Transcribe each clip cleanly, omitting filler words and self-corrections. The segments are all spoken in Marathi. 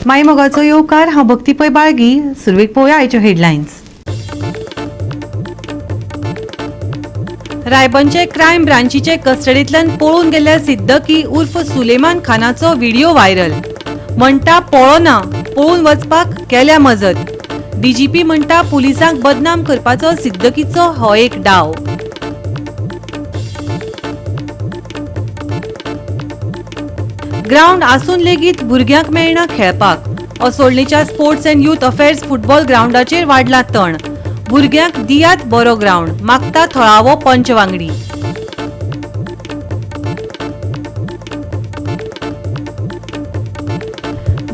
मायमोगाचो येवकार हांव भक्ती पै बाळगी. सुरवेक पळोवया आयच्यो हेडलायन्स. रायबंदचे क्रायम ब्रांचीचे कस्टडींतल्यान पळून गेल्ल्या सिद्दकी उर्फ सुलेमान खानाचो व्हिडिओ व्हायरल. म्हणटा पळो ना, पळून वचपाक केल्या मजत. डीजीपी म्हणटा पुलिसांक बदनाम करपाचो सिद्दकीचो हो एक डाव. ग्राउंड आसून लेगीत भुरग्यांक मेळना खेळपाक. असोळणेच्या sports and youth affairs football ग्राउंडाचेर वाडला तण. भुरग्यांक दियात बरो ग्राउंड, मागता थळावो पंच वांगडी.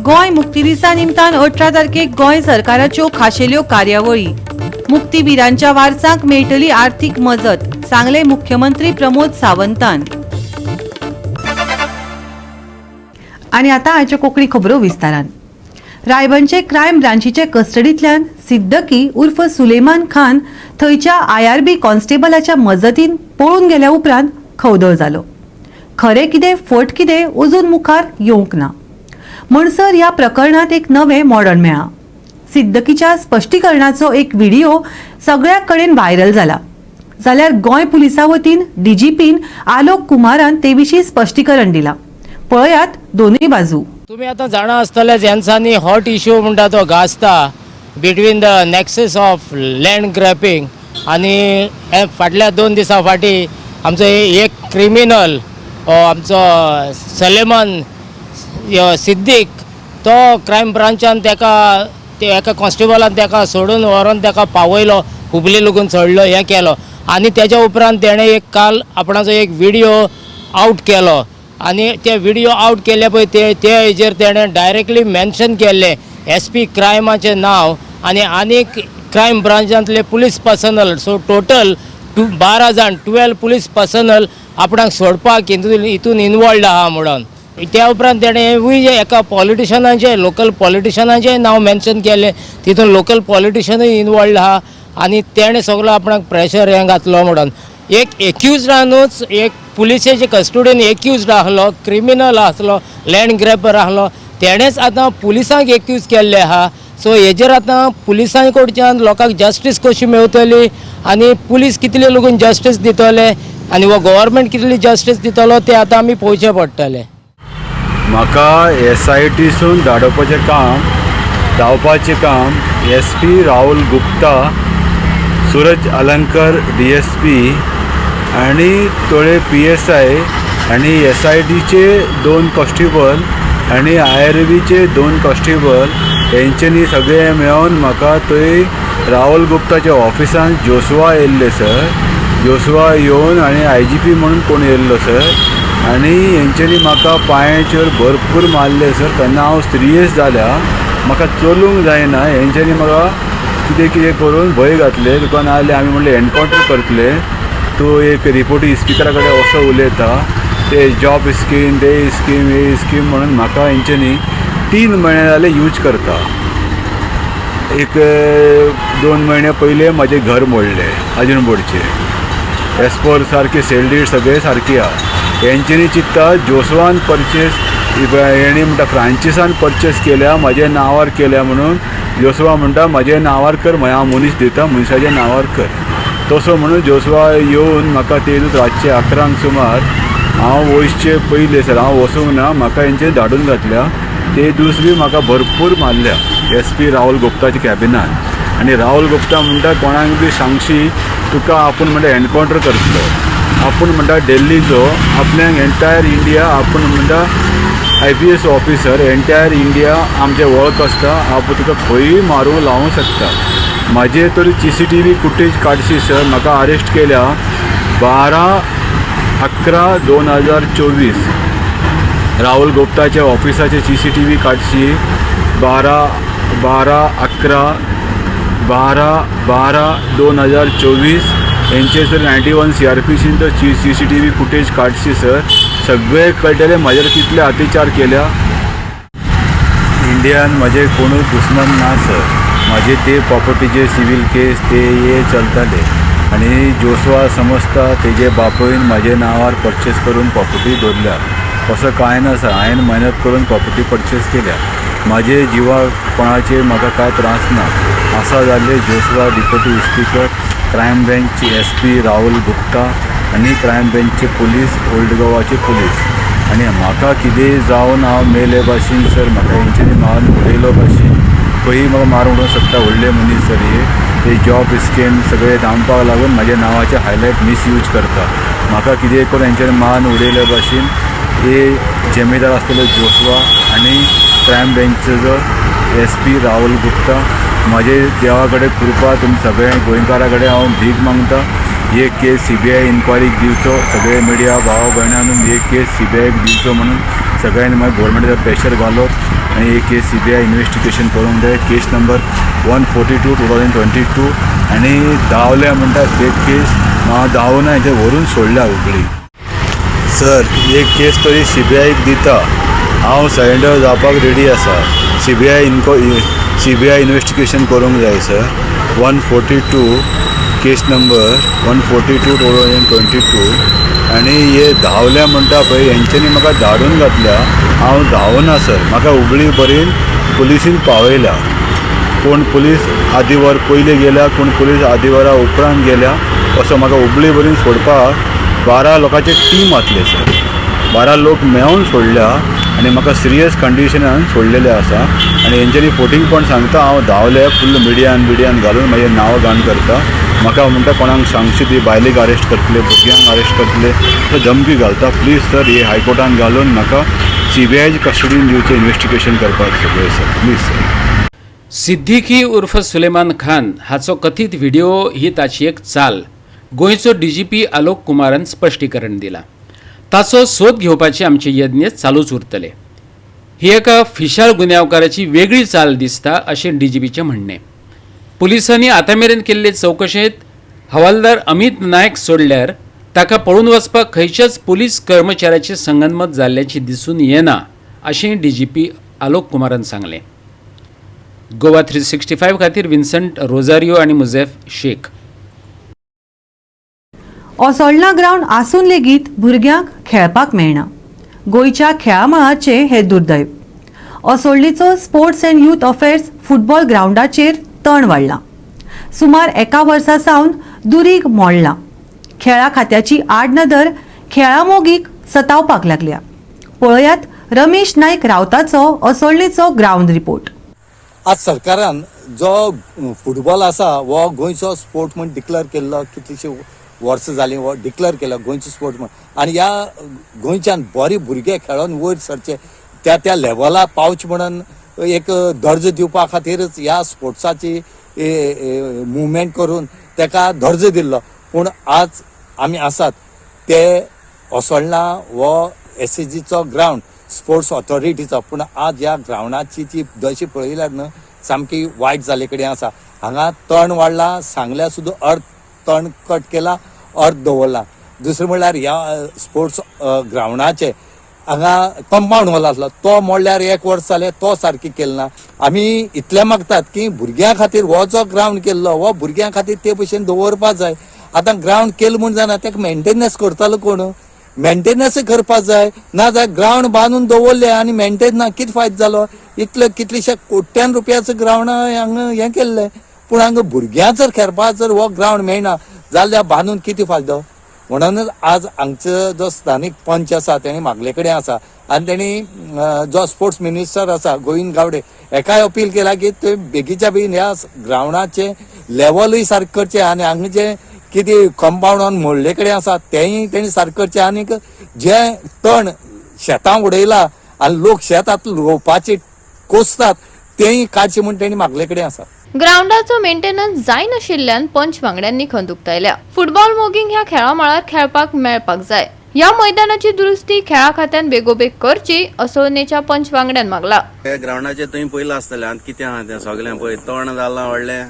गोंय मुक्ती दिसा निमतान 18 तारखेक गोंय सरकाराच्यो खाशेल्यो कार्यावळी. मुक्तीवीरांच्या वारसांक मेळटली आर्थीक मजत, सांगले मुख्यमंत्री प्रमोद सावंतान. आनी आतां आयच्यो कोंकणी खबरो विस्तारान. रायबंदचे क्रायम ब्रांचीचे कस्टडींतल्यान सिद्दकी उर्फ सुलेमान खान थंयच्या IRB कॉन्स्टेबलाच्या मजतीन पळून गेल्या उपरांत खवदळ जालो. खरें कितें फट कितें अजून मुखार येवंक ना. म्हणसर ह्या प्रकरणात एक नवें मॉडर्न मेळ्ळां. सिद्दकीच्या स्पश्टीकरणाचो एक व्हिडिओ सगळ्या कडेन व्हायरल जाला. जाल्यार गोंय पुलिसा वतीन डीजीपीन आलोक कुमारान ते विशीं स्पश्टीकरण दिलां. पळयात दोनूय बाजू. तुम्ही आता जाणा आसतले जेन्सांनी हॉट इश्यू म्हणटा तो गाजता बिटवीन द नॅक्सस ऑफ लँड ग्रॅपिंग आनी फाटल्या 2 दिसां फाटीं आमचो एक क्रिमिनल आमचो सलेमान सिद्दीक तो क्रायम ब्रांचान एका कॉन्स्टेबलान ताका सोडून व्हरून ताका पावयलो, हुबली लगून चडलो, हें केलो. आनी तेच्या उपरांत तेणें एक काल आपणाचो एक व्हिडिओ आउट केलो. आनी ते व्हिडिओ आउट केले पळय ते हेजेर तेणें डायरेक्टली मेन्शन केल्लें SP क्रायमाचें नांव आनी क्रायम ब्रांचांतले पुलीस पर्सनल. सो टोटल 12 जाण 12 पुलीस पर्सनल आपणाक सोडपाक हितून इनवॉल्ड आहा म्हणून. त्या उपरांत तेणें एका पॉलिटिशनाचें लोकल पॉलिटिशनाचें नांव मेन्शन केलें. तितून लोकल पॉलिटिशनूय इनवॉल्ड आहा आनी तेणें सगळो आपणाक प्रेशर हें घातलो म्हणून. एक एक्युजडानूच एक पुलिसेचे कस्टडीन एक्युज्ड आसलो, क्रिमिनल आसलो, लँड ग्रॅपर आसलो, तेणेंच आतां पुलिसांक एक्यूज केल्ले आहा. सो हेजेर आतां पुलिसां कडच्यान लोकांक जस्टीस कशी मेळटली आनी पुलीस कितले लोगून जस्टीस दितले आनी हो गव्हर्मेंट कितली जस्टीस दितलो ते आतां आमी पळोवचें पडटलें. म्हाका SITसून धांवपाचें काम SP राहुल गुप्ता, सूरज अलंकर DSP आनी थोडे PSI आनी SITचे 2 कॉन्स्टेबल आनी IRBचे 2 कॉन्स्टेबल हेंच्यांनी सगळे मेळोन म्हाका थंय राहुल गुप्ताच्या ऑफिसान जोशुआ येयल्ले सर. जोशुआ येवन आनी IGP म्हणून कोण येयल्लो सर आनी हेंच्यांनी म्हाका पांयाचेर भरपूर मारले सर. तेन्ना हांव सिरियस जाल्या, म्हाका चलूंक जायना. हेंच्यांनी म्हाका कितें करून भंय घातले. तुका नाजाल्यार आमी म्हणलें एनकावंटर करतले, तूं एक रिपोर्टी स्पिकरा कडेन असो उलयता, ते जॉब स्कीम ते स्कीम हे स्कीम म्हणून म्हाका हेंच्यांनी 3 म्हयने जाले यूज करता. एक 2 म्हयने पयले म्हाजें घर मोडलें अजून बोर्डचें. एस्पोर सारके सेल डीड सगळे सारके आहा. हेंच्यांनी चित्ता जोशुआन परचेस हेणी म्हणटा फ्रांचिसान परचेस केल्या, म्हाज्या नांवार केल्या म्हणून. जोशुआ म्हणटा म्हाज्या नांवार कर, हांव मनीस दिता, मनशाच्या नांवार कर. तसो म्हणून जोशुआ येवन म्हाका ते रातचे 11 सुमार हांव वयचे पयले सर हांव वचूंक ना, म्हाका हेंचे धाडून घातल्या. ते दीस बी म्हाका भरपूर मारल्या SP राहुल गुप्ताच्या कॅबिनान. आनी राहुल गुप्ता म्हणटा कोणाक बी सांगशी तुका आपूण म्हणटा एनकावंटर करतलो. आपूण म्हणटा दिल्लीचो आपल्याक एंटायर इंडिया आपूण म्हणटा IPS ऑफिसर एंटायर इंडिया आमचें वळख आसता, आपूण तुका खंयी मारूंक लावूंक शकता. म्हाजे तर CCTV फुटेज काडशी सर. म्हाका अरेस्ट केल्या 12/11/2024. राहुल गुप्ताच्या ऑफिसाचे CCTV काडशी 12/12/2024. हेंचे सर 91 CRPCन तर CCTV फुटेज काडशी सर. सगळे कळटले म्हाजेर कितले अत्याचार केल्या. इंडियान म्हाजे कोणूच दुश्मन ना सर. म्हाजे ते प्रॉपर्टीचे सिवील केस ते हे चलताले आनी जोशुआ समजता तेजे बापून म्हाजे नांवार परचेस करून प्रॉपर्टी दवरल्या. असं काय ना सर. हांवें मेहनत करून प्रॉपर्टी परचेस केल्या. माझे जिवाक कोणाचे म्हाका काय त्रास ना असा जाल्ले Joshua deputy speaker crime branch SP Rahul Gupta आनी क्रायम ब्रँचचे पुलीस ओल्ड गोवाचे पुलीस आनी म्हाका कितें जावन हांव मेले भाशेन सर म्हाका हेंच्यांनी मारून उडयलो भाशेन खंयी म्हाका मारून उडोवंक शकता व्हडले मनीस सर हे जॉब हिस्ट्रीन सगळे धांवपाक लागून म्हाज्या नांवाचे हायलायट मिसयूज करता म्हाका कितें करून हेंच्यांनी मारून उडयले भाशेन हे जमेदार आसलेलो जोशुआ आनी क्रायम ब्रँचचो SP राहुल गुप्ता म्हाजे देवा कडेन कृपा तुमी सगळे गोंयकारा कडेन हांव भीक मागता हे केस CBI इन्क्वायरीक दिवचो सगळे मिडिया भावा भयणांनी हे केस CBIक दिवचो म्हणून सगळ्यांनी मागीर गोवोरमेंटाचेर प्रेशर घालप आनी ही केस CBI इन्वेस्टिगेशन करूंक जाय केस नंबर 142/2022 आनी धांवल्या म्हणटा फेक केस हांव धांवना हेजे व्हरून सोडल्या उगडी सर एक केस तरी CBIक दिता हांव सरेंडर जावपाक रेडी आसा CBI इन्वेस्टिगेशन करूंक जाय सर 142 केस नंबर 142/2022 आनी हे धांवल्या म्हणटा पळय हेंच्यांनी म्हाका धाडून घातल्या हांव धांवना सर म्हाका हुबळी बरेन पुलिसीन पावयल्या कोण पुलीस आदी वर पयलीं गेल्या कोण पुलीस आदी वरा उपरांत गेल्या असो म्हाका हुबळी बरेन सोडपाक 12 लोकांचे टीम आसले सर 12 लोक मेळून सोडल्या आनी म्हाका सिरियस कंडिशनान सोडलेले आसा आनी हेंच्यांनी फोटींग पण सांगता हांव धांवले फुल्ल मिडियान घालून म्हजें नांव घाण करता म्हाका म्हणटा कोणाक सांगची ती बायलेक अरेस्ट करतले भुरग्यांक अरेस्ट करतले तो धमकी घालता प्लीज सर हे हायकोर्टान घालून म्हाका CBI कस्टडीन दिवचें इन्वेस्टिगेशन करपाक सगळें सर प्लीज सर सिद्दीकी उर्फ सुलेमान खान हाचो कथीत व्हिडिओ ही ताची एक चाल गोंयचो DGP आलोक कुमारान स्पश्टीकरण दिलां ताचो सोद घेवपाचे आमचे यत्न चालूच उरतले ही एका फिशाल गुन्यांवकाराची वेगळी चाल दिसता अशें DGPचें म्हणणें पुलिसांनी आतांमेरेन केल्ले चवकशेंत हवालदार अमित नायक सोडल्यार ताका पळून वचपाक खंयच्याच पुलीस कर्मचाऱ्याचे संगनमत जाल्ल्याचे दिसून येना अशें DGP आलोक कुमारान सांगलें गोवा 365 खातीर विन्संट रोजारियो आनी मुझेफ शेख ओसोळणा ग्राउंड आसून लेगीत भुरग्यांक खेळपाक मेळना गोंयच्या खेळा मळाचे हे दुर्दैव ओसोळणीचो sports and youth affairs football ग्राउंडाचेर तण वाडला सुमार 1 वर्सा सावन दुरीग मोडला खेळा खात्याची आडनदर खेळा मोगीक सतावपाक लागल्या पळयात रमेश नायक रावताचो ओसोळणीचो ग्राउंड रिपोर्ट आज सरकारान जो फुटबॉल आसा हो गोंयचो स्पोर्ट म्हण डिक्लेअर केल्लो कितलीशी वर्सां जालीं हो डिक्लेअर केला गोंयचो स्पोर्ट म्हण आनी ह्या गोंयच्यान बरे भुरगे खेळोन वयर सरचे त्या लेवला पावचे म्हणून एक दर्जो दिवपा खातीरच ह्या स्पोर्ट्साची मुवमेंट करून ताका दर्जो दिल्लो पूण आज आमी आसात ते ओसोळणा हो SAGचो ग्राउंड स्पोर्ट्स ऑथॉरिटीचो पूण आज ह्या ग्राउंडाची जी दशी पळयल्यार न्हय सामकी वायट जाले कडेन आसा हांगा तण वाडला सांगल्यार सुद्दां अर्द तण कट केला अर्द दवरला दुसरें म्हणल्यार ह्या स्पोर्ट्स ग्राउंडाचे हांगा कंपाउंड वॉल आसलो तो मोडल्यार 1 वर्स जालें तो सारकी केलो ना आमी इतलें मागतात की भुरग्यां खातीर हो जो ग्राउंड केल्लो हो भुरग्यां खातीर ते भशेन दवरपाक जाय आतां ग्राउंड केलो म्हूण जायना ताका मेंटेनन्स करतलो कोण मेंटेनन्स करपाक जाय ना जाल्यार ग्राउंड बांदून दवरले आनी मेंटेन ना कितें फायदो जालो इतले कितलेशे कोट्यान रुपयाचो ग्राउंड हांगा हें केल्लें पूण हांगा भुरग्यां जर खेळपाक जर हो ग्राउंड मेळना जाल्यार बांदून कितें फायदो म्हणूनच आज हांगचो जो स्थानीक पंच आसा तेणी म्हागले कडेन आसा आनी तेणी जो स्पोर्ट्स मिनिस्टर आसा गोविंद गावडे हेकाय अपील केला की ते बेगीच्या बेगीन ह्या ग्राउंडाचे लेवलूय सारकें करचें आनी हांगा जे कितें कंपाउंडान मोडले कडेन आसा तेंय तेणी सारकें करचें आनीक जे तण शेतां उडयला आनी लोक शेत रोवपाचे कोसतात तेंय काडचें म्हूण तेणी म्हागले कडेन आसा ग्राउंडाचो मेंटेनन्स जाय नाशिल्ल्यान पंच वांगड्यांनी खंत उक्तायल्या फुटबॉल मोगींग ह्या खेळा मळार खेळपाक मेळपाक जाय ह्या मैदानाची दुरुस्ती खेळा खात्यान बेगोबेग करची असो नेच्या पंच वांगड्यान मागला ग्राउंडाचेर तुवें पयलां आसतलें आतां कितें आहा तें सगळें पळय तण जालां व्हडलें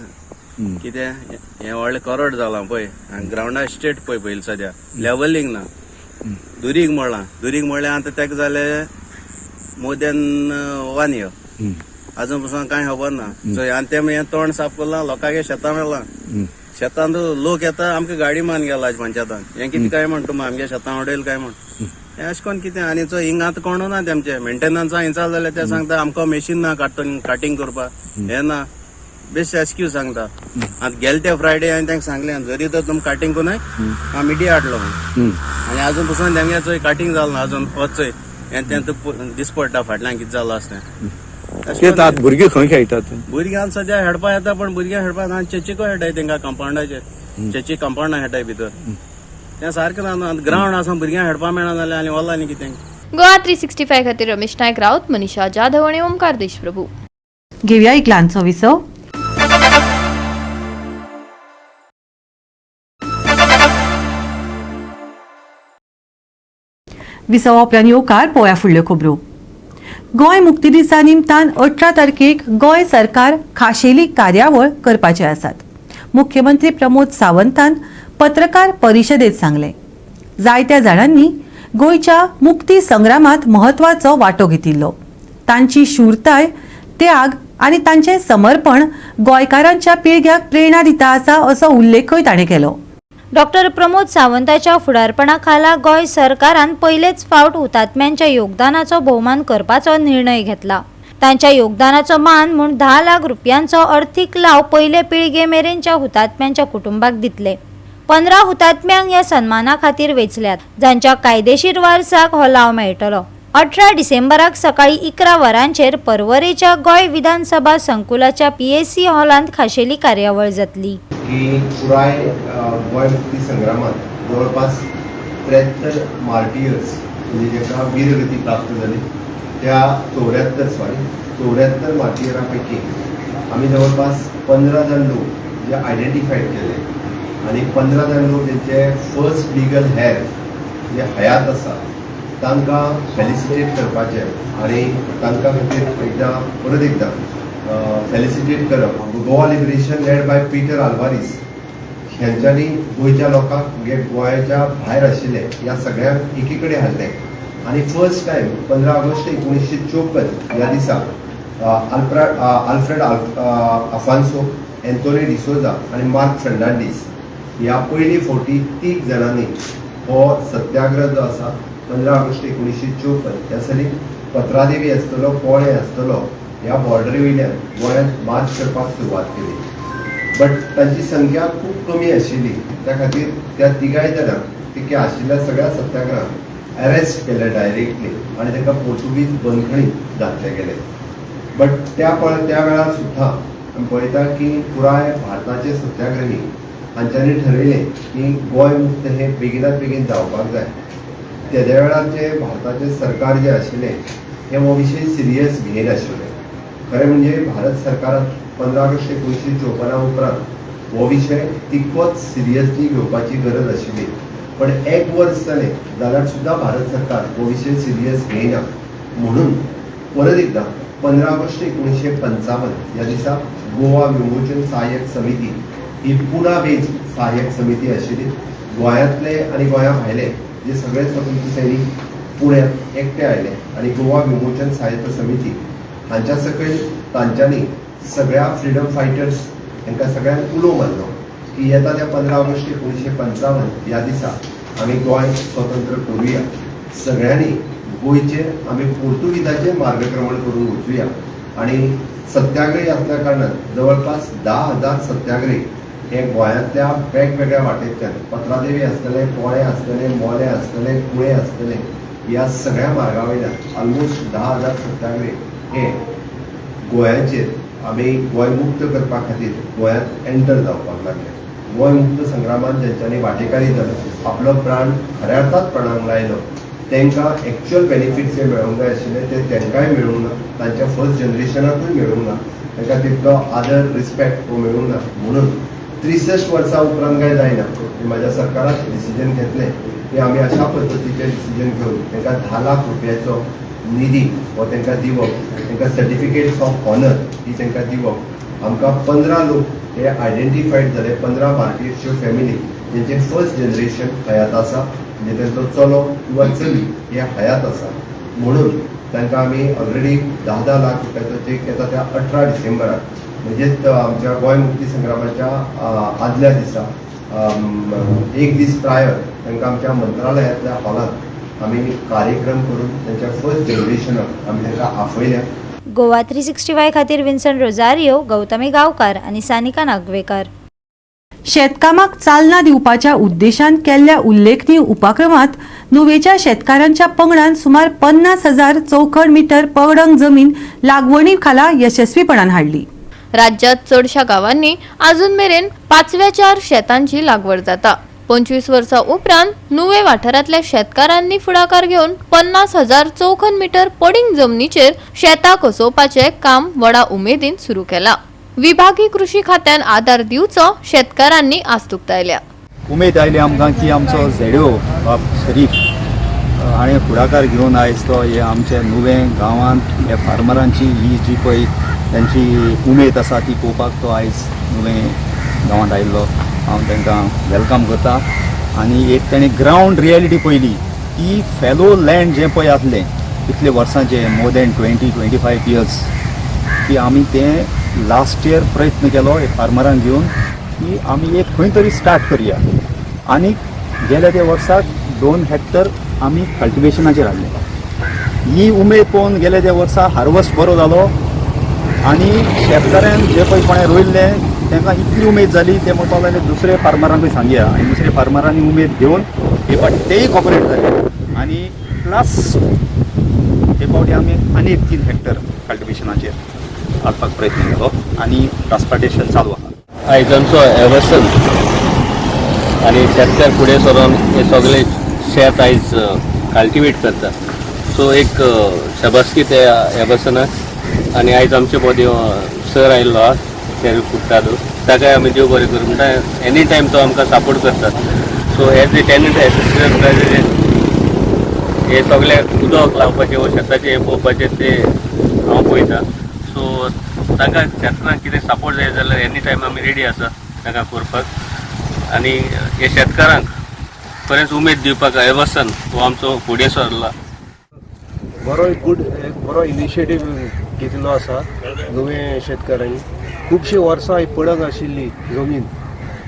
कितें हें व्हडलें करड जालां पळय आनी ग्राउंडा स्टेट पळय पयलीं सद्या लेवलींग ना दुरीग मोडलें आतां ताका जालें मोर दॅन 1 year अजून पासून कांय खबर ना सो आनी तें हें तण साफ करलां लोकांगे शेतां मेळ्ळां शेतांत लोक येता आमकां गाडी मान गेला पंचायतान हें कितें काय म्हण तुमी आमगे शेतां उडयलें काय म्हण अशें करून कितें आनी चो हिंग आतां कोण ना तेमचे मेंटेनन्सा हिंग जाल जाल्यार ते सांगता आमकां मेशीन ना काटिंग करपाक हें ना बेस्ट एक्सक्यूज सांगता आतां गेले ते फ्रायडे हांवें तांकां सांगलें जरी तर तुमी काटिंग करूं हांव मिडिया हाडलो आनी आजून पसून तेंगे चोय काटिंग जालो ना आजून वचय हें तें दीस पडटा फाटल्यान कितें जालो आसता भुरगीं खंय खेळटात भुरग्यांक सद्या खेळपा येता पण भुरग्यां खेळपा ना चर्चीको खेळटाय तेंकां कंपाउंडाचेर चर्ची कंपाउंडां खेळटाय भितर तें सारकें ना ग्रावंड आसा भुरग्यांक खेळपा मेळना जाल्यार आनी वल्ला न्ही कितें गोवा 365 खातीर रमेश नायक रावत, मनीषा जाधव आणि ओमकार देशप्रभू. घेऊया एक ल्हानसो विसव. विसवा उपरांत येवकार पळोवया फुडल्यो खबरो. गोंय मुक्ती दिसा निमतान 18 तारखेक गोंय सरकार खाशेली कार्यावळ करपाचे आसात. मुख्यमंत्री प्रमोद सावंतान पत्रकार परिशदेत सांगले. जायत्या जाणांनी गोंयच्या मुक्ती संग्रामात महत्वाचो वांटो घेतिल्लो. तांची शूरताय, त्याग आनी तांचें समर्पण गोंयकारांच्या पिळग्याक प्रेरणा दिता आसा असो उल्लेखय ताणें केलो. डॉक्टर प्रमोद सावंताच्या फुडारपणाखाला गोंय सरकारान पयलेच फावट हुतात्म्यांच्या योगदानाचो भोवमान करपाचो निर्णय घेतला. तांच्या योगदानाचो मान म्हूण 10 लाख रुपयांचो अर्थीक लाव पयले पिळगे मेरेनच्या हुतात्म्यांच्या कुटुंबाक दितले. 15 हुतात्म्यांक ह्या सन्माना खातीर वेंचल्यात, जांच्या कायदेशीर वारसाक हो लाव मेळटलो. 18 डिसेंबराक सकाळी 11 वरांचेर पर्वरेच्या गोंय विधानसभा संकुलाच्या PSC हॉलांत खाशेली कार्यावळ जातली. की पुराय गोंय मुक्ती संग्रामात जवळपास 73 मार्टियर्स म्हणजे जेका वीरगती प्राप्त झाली त्या 74 मार्टियरां पैकी आम्ही जवळपास 15 जण लोक जे आयडेंटिफाईड केले आणि 15 जण लोक ज्यांचे फर्स्ट लिगल हेर जे हयात आसा तांकां फेलिसिटेट करपाचे आणि तांकां खातीर परत एकदा फेलिसिटेट करप. Goa liberation led by Peter Alvares ह्यांच्यांनी गोंयच्या लोकांक म्हणजे गोंयाच्या भायर आशिल्ले ह्या सगळ्यांक एकी कडेन हाडले आणि फर्स्ट टायम 15 ऑगस्ट 1954 ह्या दिसा आल्फ्रेड आफान्सो, एंथोनी डिसोजा आणि मार्क फर्नांडीस ह्या पयली फावटी 3 जाणांनी हो सत्याग्रह जो आसा 15 ऑगस्ट 1954 ह्या साली पत्रादेवी आसतलो, पोळे आसतलो ह्या बॉर्डरी वयल्यान गोंयांत मार्च करपाक सुरवात केली. बट तांची संख्या खूब कमी आशिल्ली, त्या खातीर त्या 3 जाणांक तिके आशिल्ल्या सगळ्या सत्याग्रहांक अरेस्ट केले डायरेक्टली आणि तांकां पोर्तुगीज बंदखणीत घातले गेले. बट त्या वेळार सुद्दां आमी पळयता की पुराय भारताचे सत्याग्रही हांच्यांनी ठरयलें की गोंय मुक्त हे बेगिनात बेगीन जावपाक जाय. तेद्या वेळार जे भारताचे सरकार जे आशिल्लें हे हो विशय सिरियस घेयनाशिल्ले. खरें म्हणजे भारत सरकारान 15 ऑगस्ट 1954 उपरांत हो विशय तितकोच सिरियसली घेवपाची गरज आशिल्ली. पण 1 वर्स जालें जाल्यार सुद्दां भारत सरकार हो विशय सिरियस घेयना. म्हणून परत एकदा 15 ऑगस्ट 1955 ह्या दिसा गोवा विमोचन सहाय्यक समिती ही पुना बेज सहाय्यक समिती आशिल्ली. गोंयांतले आनी गोंया भायले जे सगळे स्वतंत्र सैनीक पुण्यात एकटे आयले आणि गोवा विमोचन सहाय्यक समिती हांच्या सकयल तांच्यांनी सगळ्या फ्रीडम फायटर्स हांकां सगळ्यांक उलो मारलो की येता त्या 15 ऑगस्ट 1955 ह्या दिसा आमी गोंय स्वतंत्र करुया. सगळ्यांनी गोंयचे आमी पोर्तुगीजाचे मार्गक्रमण करून वचुया आणि सत्याग्रही असल्या कारणान जवळपास 10,000 सत्याग्रही हे गोंयांतल्या वेगवेगळ्या वाटेंतल्यान पत्रादेवी आसतले, पोळे आसतले, मोले आसतले, कुळे आसतले ह्या सगळ्या मार्गा वयल्यान ऑलमोस्ट 10,000 सत्याग्रही हे गोंयाचेर आमी गोंय मुक्त करपा खातीर गोंयांत एंटर जावपाक लागले. गोंय मुक्त संग्रामांत जेंच्यांनी वांटेकारी जालो, आपलो प्राण खऱ्या अर्थात प्राणांक लायलो, तांकां एक्चुअल बेनिफिट्स जे मेळूंक जाय आशिल्ले ते तांकांय मेळूंक ना, तांच्या फर्स्ट जनरेशनाकूय मेळूंक ना, तांकां तितलो आदर रिस्पेक्ट हो मेळूंक ना. म्हणून 63 वर्सां उपरांत काय जायना म्हाज्या सरकारान डिसिजन घेतलें की आमी अशा पद्दतीचें डिसिजन घेवन तांकां 10 लाख रुपयाचो निधी हो तांकां दिवप, तांकां सर्टिफिकेट्स ऑफ ऑनर ही तांकां दिवप. आमकां 15 लोक हे आयडेंटिफायड जाले, 15 मार्टियर्सच्यो फॅमिली जेंचे फर्स्ट जनरेशन हयात आसा, म्हणजे तांचो चलो किंवा चली हे हयात आसा. म्हणून तांकां आमी ऑलरेडी 10 लाख रुपयाचो चेक येता त्या 18 डिसेंबराक म्हणजेच आमच्या गोंय मुक्ती संग्रामाच्या आदल्या दिसा 1 दीस प्रायर तांकां आमच्या मंत्रालयातल्या हॉलांत आमी कार्यक्रम करून त्यांच्या फर्स्ट जनरेशनाक आमी तांकां आपयल्या. गोवा 365 खातीर विन्सन रोजारियो, गौतमी गांवकार आनी सानिका नागवेकर. शेतकामाक चालना दिवपाच्या उद्देशान केल्ल्या उल्लेखनीय उपक्रमात नुवेच्या शेतकारांच्या पंगडान सुमार 50,000 चौखण मिटर पडंग जमीन लागवणी खाला यशस्वीपणान हाडली. राज्यात चडशा गावांनी अजून मेरेन 5व्या शेतांची लागवड जाता. 25 वर्सां उपरांत नुवे वाठारांतल्या शेतकारांनी फुडाकार घेवन 50,000 चौखण मिटर पडींग जमनीचेर शेतां कसोवपाचें काम व्हडा उमेदीन सुरू केलां. विभागीय कृषी खात्यान आदार दिवचो शेतकारांनी आस्त उक्तायल्या. उमेद आयली आमकां की आमचो झेडो बाब शरीफ हाणें फुडाकार घेवन आयज तो हे आमचे नुवे गांवांत हे फार्मरांची ही जी पळय तांची उमेद आसा ती पळोवपाक तो आयज नुवे गांवांत आयिल्लो. हांव तांकां वेलकम करता. आनी एक ताणें ग्रावंड रियलिटी पयली की फेलो लँड जें पळय आसलें इतले वर्सांचे मोर दॅन 20-25 इयर्स की आमी तें लास्ट इयर प्रयत्न केलो हे फार्मरांक घेवन की आमी एक खंय तरी स्टार्ट करया. आनी गेल्या त्या वर्साक 2 हेक्टर आमी कल्टिवेशनाचेर हाडले. ही उमेद पळोवन गेल्या त्या वर्सा हार्वस्ट बरो जालो आनी शेतकाऱ्यांक जे पळय कोणें रोयल्लें तांकां इतली उमेद जाली ते म्हणपाक लागले दुसऱ्या फार्मरांकूय सांगया. आनी दुसऱ्या फार्मरांनी उमेद घेवन हे फावटी तेय कॉपरेट जाले आनी प्लस हे फावटी आमी आनी 3 हेक्टर कल्टिवेशनाचेर हाडपाक प्रयत्न केलो आनी ट्रान्सप्लांटेशन चालू आसा. आयज आमचो एवर्सन आनी शेतकार फुडें सरून हे सगळे शेत आयज कल्टिवेट करता. सो एक शाबासकी ते एवर्सनाक. आनी आयज आमचे मदीं सर आयिल्लो आहा ते फुट्टालो ताकाय आमी देव बरें करूं म्हणटा एनी टायम तो आमकां सपोर्ट करता. So as a tenant association president हे सगळे उदक लावपाचें व शेताचें हें पळोवपाचें ते हांव पळयता. सो तांकां शेतकारांक कितें सपोर्ट जाय जाल्यार एनी टायम आमी रेडी आसा तांकां करपाक. आनी हे शेतकारांक बरेंच उमेद दिवपाक एवर्सन हो आमचो फुडें सरला. बरो इनिशिएटीव घेतिल्लो आसा नुवे शेतकारांनी. खुबशीं वर्सां ही पडंग आशिल्ली जमीन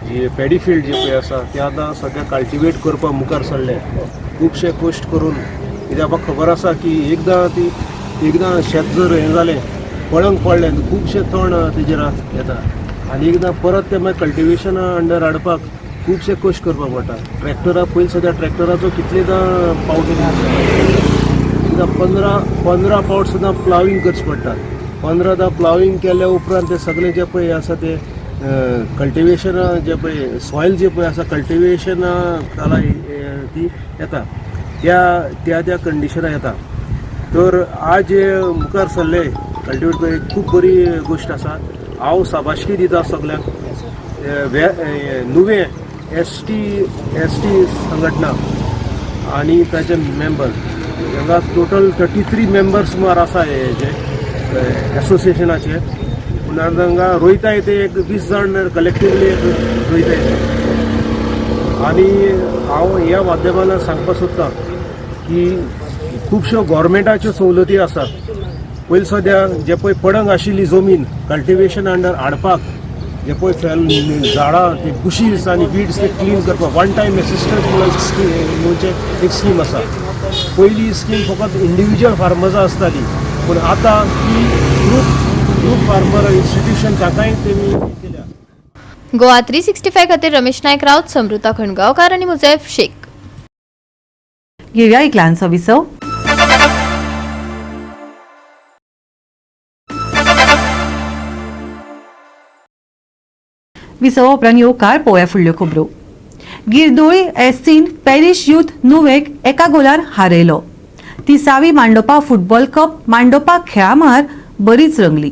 जी पॅडी फील्ड जे पळय आसा ते आतां सद्या कल्टिवेट करपाक मुखार सरले. खुबशे कश्ट करून कित्याक म्हाका खबर आसा की एकदां शेत जर हें जालें पडंग पडलें खुबशे तण तेजेर येता आनी एकदां परत ते मागीर कल्टिवेशना अंडर हाडपाक खुबशे कश्ट करपाक पडटा. ट्रॅक्टराक पयलीं सद्या ट्रॅक्टराचो कितलेदां पावट एकदां 15 पावट सुद्दां प्लाविंग करचें पडटा. 15दां प्लाविंग केल्या उपरांत ते सगळें जे पळय आसा ते कल्टिवेशन जे पळय सॉयल जे पळय आसा कल्टिवेशना खाला ती येता त्या कंडिशनां येता. तर आज मुखार सरले कल्टिवेट करप खूब बरी गोश्ट आसा. हांव शाबासकी दिता सगळ्यांक. नुवे एस टी संघटना आनी ताचे मेंबर हांगा टोटल 33 मेंबर्स सुमार आसा हेजे एसोसिएशनाचे. पूण हांगा रोयताय ते एक 20 जाण कलेक्टिवली रोयताय. आनी हांव ह्या माध्यमान सांगपाक सोदतां की खुबश्यो गव्हर्मेंटाच्यो सवलती आसात. पयलीं सद्या जे पळय पडंग आशिल्ली जमीन कल्टिवेशन अंडर हाडपाक जे पळय झाडां ते बुशीस आनी वीड्स ते क्लीन करपाक वन टायम एसिस्टन्स म्हणून एक स्कीम आसा. पयली स्कीम फकत इंडिविज्युअल फार्मर्सां आसताली पूण आतां ती ग्रूप फार्मर इन्स्टिट्यूशन ताकाय तेमी केल्या. गोवा 365 खातीर रमेश नायक रावत, समृता खणगांवकार आनी मुजैफ शेख. घेवया एक ल्हानसो विसव. विसव उपरांत येवकार पळोवया फुडल्यो खबरो. गिरदोळी एससीन पॅरिश यूथ नुवेक एका गोलार हारयलो. 30वी मांडोपा फुटबॉल कप मांडोपा खेळा मळार बरीच रंगली.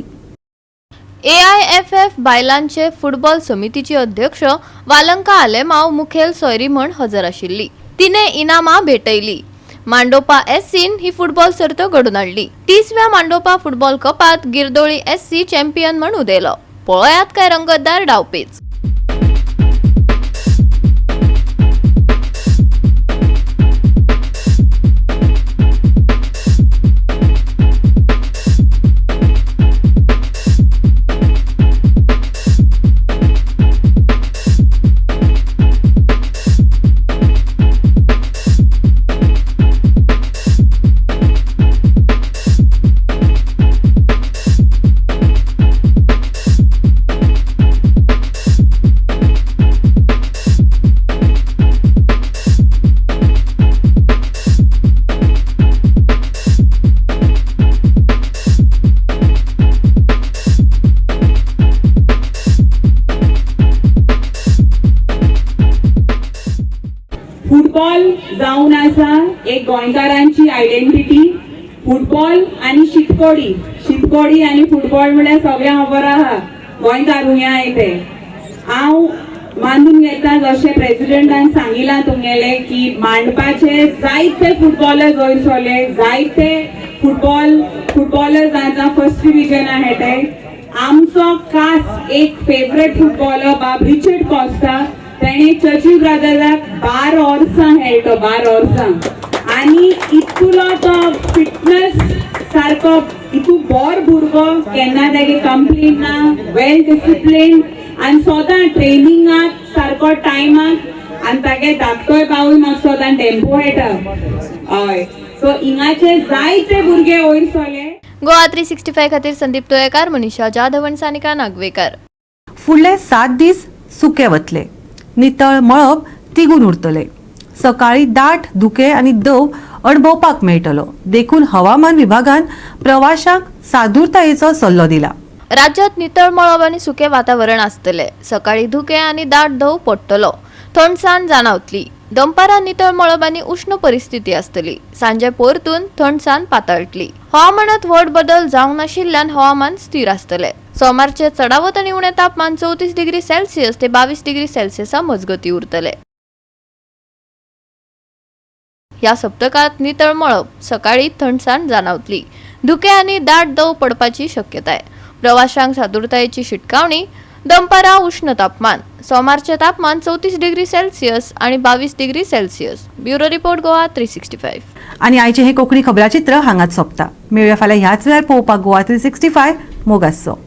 AIFF बायलांचे फुटबॉल समितीची अध्यक्ष वालंका आलेमाव मुखेल सोयरी म्हण हजर आशिल्ली. तिने इनामां भेटयली. मांडोपा एससीन ही फुटबॉल सर्त घडून हाडली. 30व्या मांडोपा फुटबॉल कपात गिरदोळी एससी चॅम्पियन म्हण उदेलो. पळयात काय रंगतदार डावपेच. फुटबॉल जावन आसा एक गोंयकारांची आयडेंटिटी. फुटबॉल आनी शीतकोडी आनी फुटबॉल म्हळ्यार सगळ्यांक खबर आहा गोंयकार हुंय आहाय ते. हांव मानून घेता जशें प्रेसिडेंटान सांगिलां तुमगेले की मांडपाचे जायते फुटबॉलर्स वयरसले, जायते फुटबॉलर्स आतां फर्स्ट डिविजनाक खेळटाय. आमचो खास एक फेवरेट फुटबॉलर बाब रिचर्ड कॉस्टा, तेणे चर्ची ब्रदर्साक 12 वर्सां खेळतो, 12 वर्सां. आनी इतलो तो फिटनेस सारको इतू बोर भुरगो, केन्ना तेगे कंप्लेन ना, वेल डिसिप्लिन आनी सोदां ट्रेनिंगाक सारको टायमाक. आनी तागे धाकटोय बावूय म्हाका सोदां टेम्पो खेळटा. हय, सो हिंगाचे जायते भुरगे वयरसले. गोवा 365 खातीर संदीप तोयेकार, मनीषा जाधव आनी सानिका नागवेकर. फुडले 7 दीस सुके वतले, नितळ मळब तिगून उरतले. सकाळी दाट धुके आनी दव अणभवपाक मेळटलो. देखून हवामान विभागान प्रवाशांक सादूरतायेचो सल्लो दिला. राज्यात नितळ मळब आनी सुके वातावरण आसतले. सकाळी धुके आनी दाट धव पडटलो. थंडसाण जाणवतली. दनपारां नितळ मळब आनी उष्ण परिस्थिती आसतली. सांजे परतून थंडसाण पातळटली. हवामानात व्हड बदल जावंक नाशिल्ल्यान हवामान स्थिर आसतले. सोमारचे चडावत आनी उणें तापमान 34 डिग्री सेल्सियस ते 22 डिग्री सेल्सियसा मजगती उरतले. ह्या सप्तकात नितळ मळब, सकाळी थंडसाण जाणवतली. धुके आनी दाट दव पडपाची शक्यताय. प्रवाशांक सादूरतायेची शिटकावणी. दनपारां उष्ण तापमान. सोमारचे तापमान 34 डिग्री सेल्सियस आणि 22 degree Celsius. Bureau report Goa 365. आणि आयचे हे कोंकणी खबराचित्र हांगाच सोंपता. मेळुया फाल्यां ह्याच वेळार पळोवपाक गोवा 365 मोगासो.